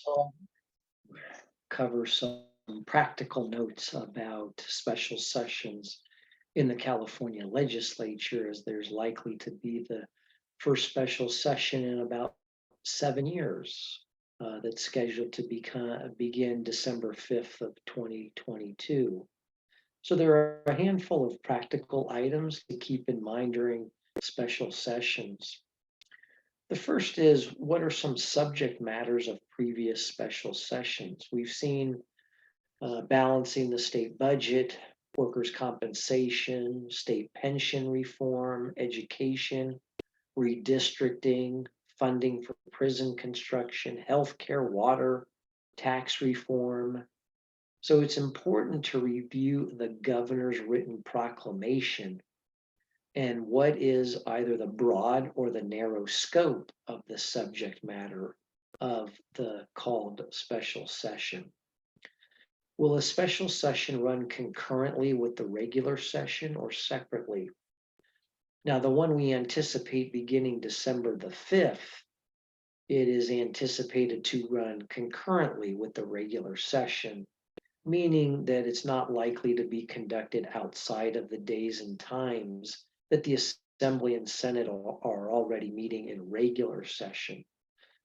I'll cover some practical notes about special sessions in the California Legislature, as there's likely to be the first special session in about 7 years that's scheduled to begin December 5th of 2022. So there are a handful of practical items to keep in mind during special sessions. The first is, what are some subject matters of previous special sessions? We've seen balancing the state budget, workers' compensation, state pension reform, education, redistricting, funding for prison construction, healthcare, water, tax reform. So it's important to review the governor's written proclamation and what is either the broad or the narrow scope of the subject matter of the called special session. Will a special session run concurrently with the regular session or separately? Now, the one we anticipate beginning December the 5th, it is anticipated to run concurrently with the regular session, meaning that it's not likely to be conducted outside of the days and times that the Assembly and Senate are already meeting in regular session.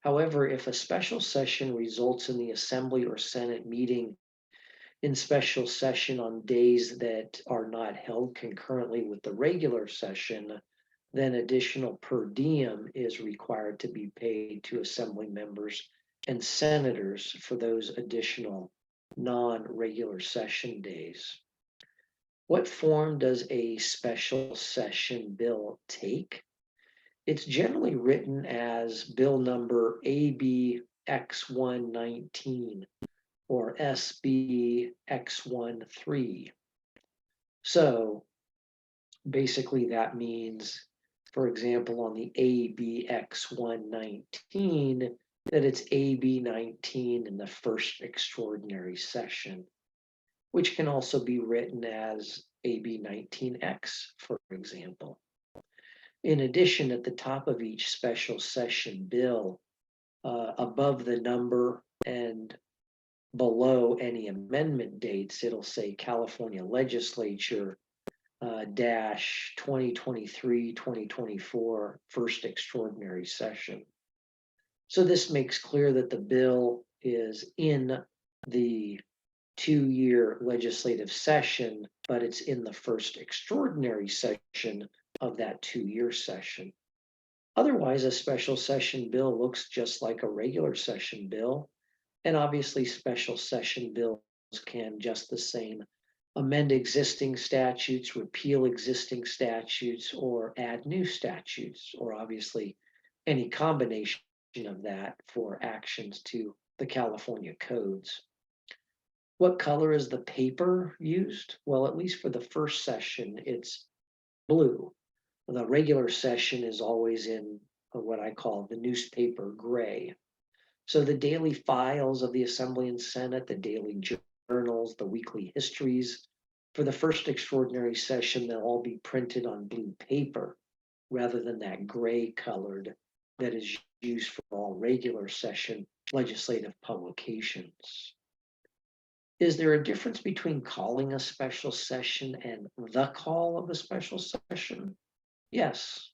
However, if a special session results in the Assembly or Senate meeting in special session on days that are not held concurrently with the regular session, then additional per diem is required to be paid to Assembly members and senators for those additional non-regular session days. What form does a special session bill take? It's generally written as bill number AB X119 or SB X13. So basically that means, for example, on the AB X119, that it's AB 19 in the first extraordinary session, which can also be written as AB 19X, for example. In addition, at the top of each special session bill, above the number and below any amendment dates, it'll say California Legislature dash 2023-2024 first extraordinary session. So this makes clear that the bill is in the 2-year legislative session, but it's in the first extraordinary session of that 2-year session. Otherwise, a special session bill looks just like a regular session bill. And obviously, special session bills can just the same amend existing statutes, repeal existing statutes, or add new statutes, or obviously any combination of that for actions to the California codes. What color is the paper used? Well, at least for the first session, it's blue. The regular session is always in what I call the newspaper gray. So the daily files of the Assembly and Senate, the daily journals, the weekly histories, for the first extraordinary session, they'll all be printed on blue paper rather than that gray colored that is used for all regular session legislative publications. Is there a difference between calling a special session and the call of a special session? Yes.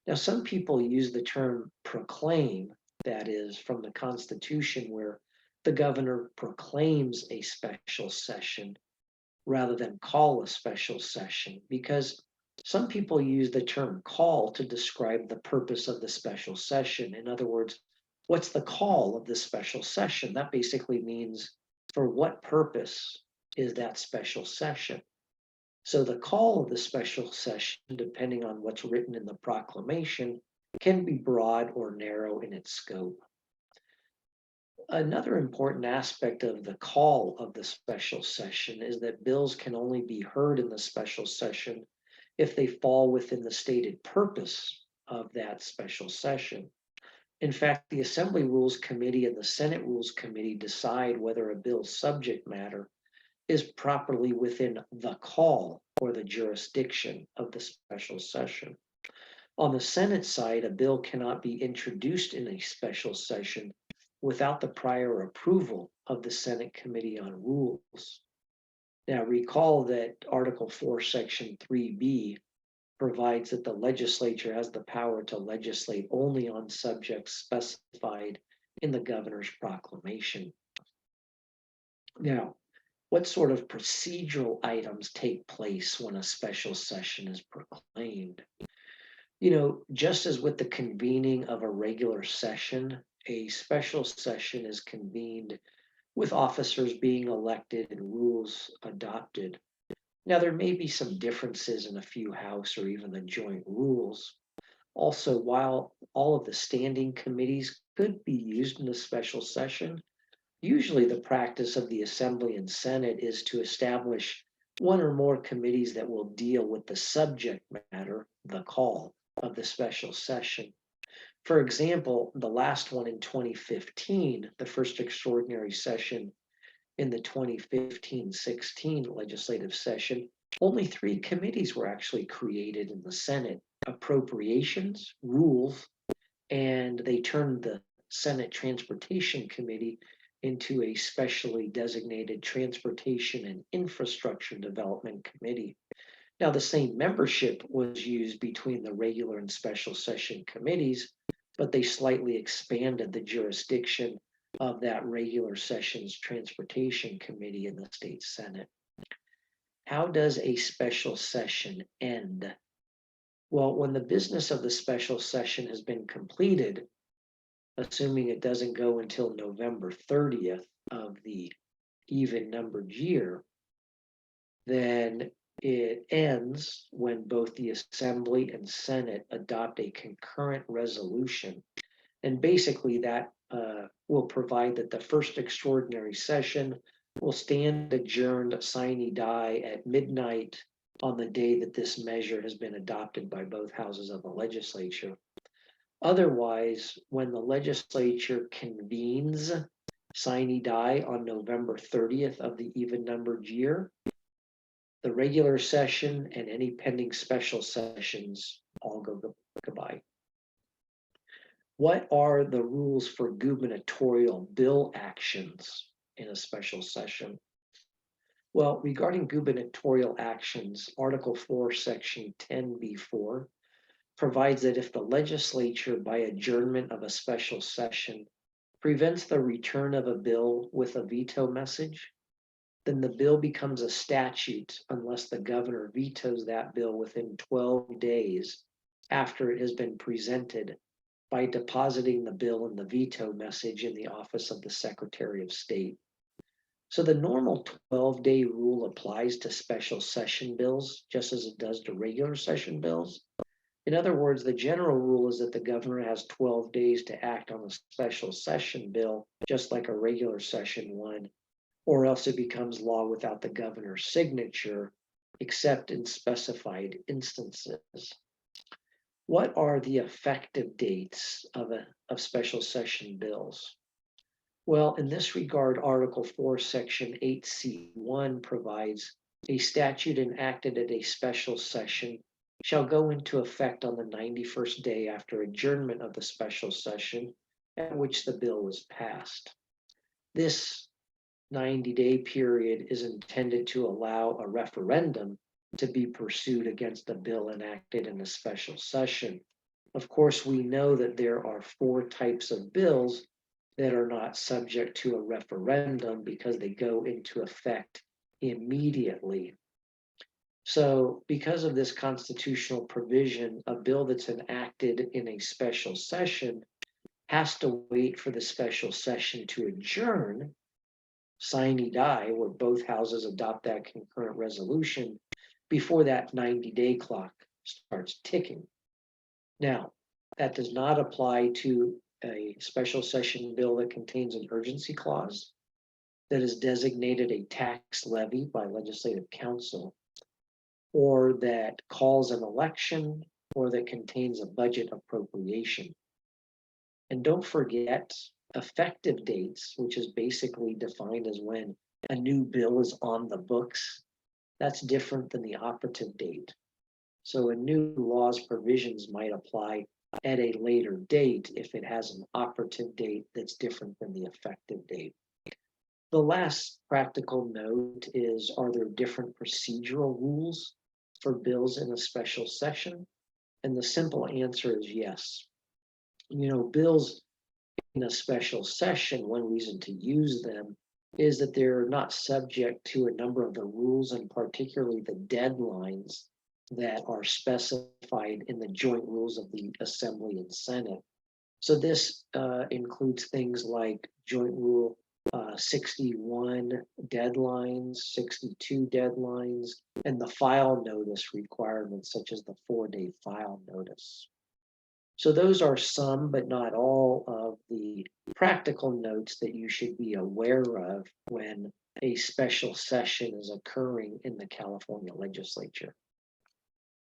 Now, some people use the term proclaim, that is from the Constitution, where the governor proclaims a special session rather than call a special session, because some people use the term call to describe the purpose of the special session. In other words, what's the call of the special session? That basically means, for what purpose is that special session? So the call of the special session, depending on what's written in the proclamation, can be broad or narrow in its scope. Another important aspect of the call of the special session is that bills can only be heard in the special session if they fall within the stated purpose of that special session. In fact, the Assembly Rules Committee and the Senate Rules Committee decide whether a bill's subject matter is properly within the call or the jurisdiction of the special session. On the Senate side, a bill cannot be introduced in a special session without the prior approval of the Senate Committee on Rules. Now, recall that Article 4, Section 3B provides that the legislature has the power to legislate only on subjects specified in the governor's proclamation. Now, what sort of procedural items take place when a special session is proclaimed? Just as with the convening of a regular session, a special session is convened with officers being elected and rules adopted. Now, there may be some differences in a few House or even the joint rules. Also, while all of the standing committees could be used in a special session, usually the practice of the Assembly and Senate is to establish one or more committees that will deal with the subject matter, the call of the special session. For example, the last one in 2015, the first extraordinary session in the 2015-16 legislative session, only 3 committees were actually created in the Senate: Appropriations, Rules, and they turned the Senate Transportation Committee into a specially designated Transportation and Infrastructure Development Committee. Now, the same membership was used between the regular and special session committees, but they slightly expanded the jurisdiction of that regular session's Transportation Committee in the state Senate. How does a special session end? Well, when the business of the special session has been completed, assuming it doesn't go until November 30th of the even numbered year, then it ends when both the Assembly and Senate adopt a concurrent resolution. And basically that will provide that the first extraordinary session will stand adjourned sine die at midnight on the day that this measure has been adopted by both houses of the legislature. Otherwise, when the legislature convenes sine die on November 30th of the even numbered year, the regular session and any pending special sessions all go goodbye. What are the rules for gubernatorial bill actions in a special session? Well, regarding gubernatorial actions, Article 4, Section 10b4 provides that if the legislature, by adjournment of a special session, prevents the return of a bill with a veto message, then the bill becomes a statute unless the governor vetoes that bill within 12 days after it has been presented by depositing the bill and the veto message in the office of the Secretary of State. So the normal 12-day rule applies to special session bills, just as it does to regular session bills. In other words, the general rule is that the governor has 12 days to act on a special session bill, just like a regular session one, or else it becomes law without the governor's signature, except in specified instances. What are the effective dates of special session bills? Well, in this regard, Article 4, Section 8C1 provides a statute enacted at a special session shall go into effect on the 91st day after adjournment of the special session at which the bill was passed. This 90-day period is intended to allow a referendum to be pursued against a bill enacted in a special session. Of course, we know that there are 4 types of bills that are not subject to a referendum because they go into effect immediately. So because of this constitutional provision, a bill that's enacted in a special session has to wait for the special session to adjourn, sine die, where both houses adopt that concurrent resolution, before that 90-day clock starts ticking. Now, that does not apply to a special session bill that contains an urgency clause, that is designated a tax levy by legislative council, or that calls an election, or that contains a budget appropriation. And don't forget effective dates, which is basically defined as when a new bill is on the books. That's different than the operative date. So a new law's provisions might apply at a later date if it has an operative date that's different than the effective date. The last practical note is, are there different procedural rules for bills in a special session? And the simple answer is yes. Bills in a special session, one reason to use them is that they're not subject to a number of the rules, and particularly the deadlines that are specified in the joint rules of the Assembly and Senate. So this includes things like Joint Rule 61 deadlines, 62 deadlines, and the file notice requirements, such as the 4-day file notice. So those are some, but not all, of the practical notes that you should be aware of when a special session is occurring in the California legislature.